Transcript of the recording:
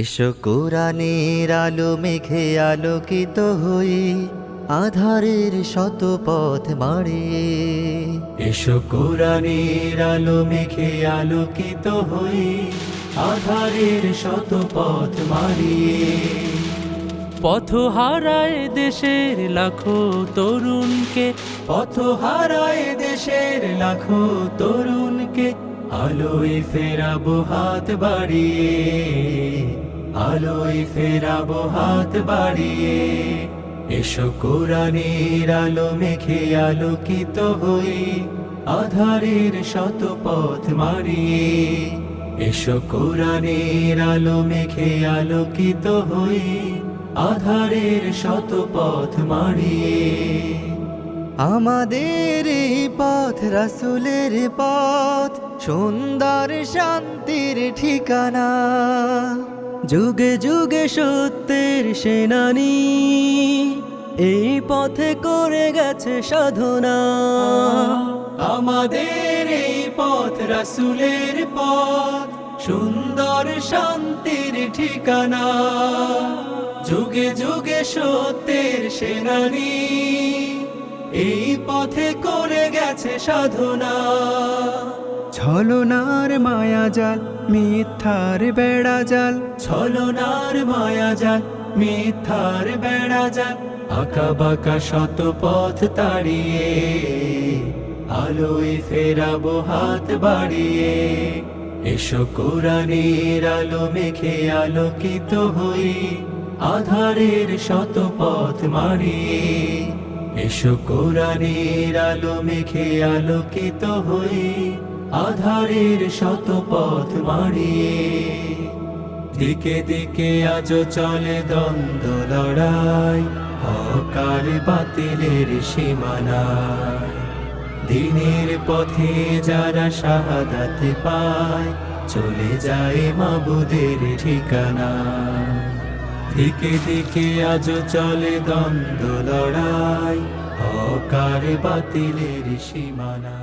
এসো কোরআনের আলো মেঘে আলোকিত হই, আধারের শত পথ মারিয়ে। এসো কোরআনের আলো মেঘে আলোকিত হই, আধারের শত পথ মারিয়ে। পথ হারায় দেশের লাখো তরুণকে, পথ হারায় দেশের লাখো তরুণকে, আলোয় ফেরাবো হাত বাড়িয়ে, আলোয় ফেরাবো হাত বাড়িয়ে। এসো কোরআনের আলো মেঘে আলোকিত হই, আধারের শত পথ মারিয়ে। এসো কোরআনের আলো মেঘে আলোকিত হই, আধারের শত পথ মারিয়ে। আমাদের এই পথ রাসূলের পথ, সুন্দর শান্তির ঠিকানা। যুগে যুগে সত্যের সেনানী, এই পথে করে গেছে সাধনা। আমাদের এই পথ রাসূলের পথ, সুন্দর শান্তির ঠিকানা। যুগে যুগে সত্যের সেনানী, এই পথে করে গেছে সাধনা। ছলনার মায়াজাল মিথ্যার বেড়াজাল, ছলনার মায়াজাল মিথ্যার বেড়াজাল, আঁকা বাঁকা শত পথ তাড়িয়ে, আলোয় ফেরাবো হাত বাড়িয়ে। এসো কোরআনের আলো মেঘে আলোকিত হই, আধারের শত পথ মারিয়ে। এসো কোরআনের আলো মেঘে আলোকিত হই, আধারের শত পথ মারিয়ে। দিকে দিকে আজ চলে দ্বন্দ্ব লড়াই, হক আর বাতিলের সীমানায়। দিনের পথে যারা শাহাদাত পায়, চলে যায় মাবুদের ঠিকানা। দিকে দিকে আজ চলে দ্বন্দ্ব লড়াই, হক আর বাতিলের সীমানা।